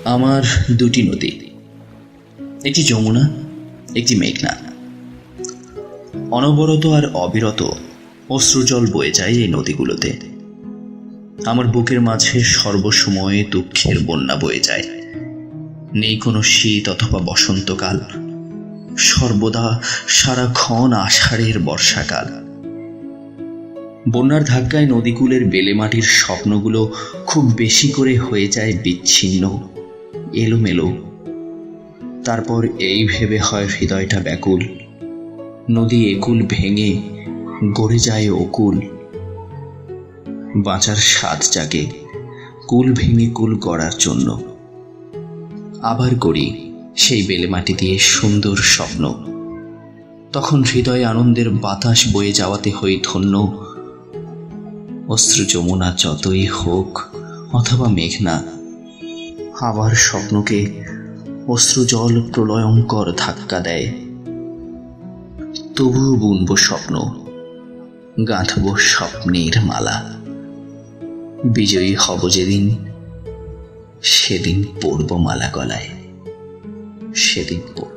আমার দুটি নদী, একটি যমুনা, একটি মেঘনা। অনবরত আর অবিরত অশ্রুজল বয়ে যায় এই নদীগুলোতে। আমার বুকের মাঝে সর্বসময়ে দুঃখের বন্যা বয়ে যায়। নেই কোনো শীত অথবা বসন্তকাল, সর্বদা সারাক্ষণ আষাঢ়ের বর্ষাকাল। বন্যার ধাক্কায় নদীকূলের বেলেমাটির স্বপ্নগুলো খুব বেশি করে হয়ে যায় বিচ্ছিন্ন, এলোমেলো। তারপর এই ভেবে হয় হৃদয়টা ব্যাকুল, নদী একুল ভেঙে গড়ে যায় অকুল। বাঁচার স্বাদ জাগে কুল ভেঙে কুল গড়ার জন্য। আবার গড়ি সেই বেলেমাটি দিয়ে সুন্দর স্বপ্ন। তখন হৃদয়ে আনন্দের বাতাস বয়ে যাওয়াতে হই ধন্য। অশ্রু যমুনা যতই হোক অথবা মেঘনা, আবার স্বপ্নকে অশ্রুজল প্রলয়ঙ্কর ধাক্কা দেয়। তবুও বুনব স্বপ্ন, গাঁথব স্বপ্নের মালা। বিজয়ী হব যেদিন, সেদিন পরব মালা গলায়, সেদিন পরব।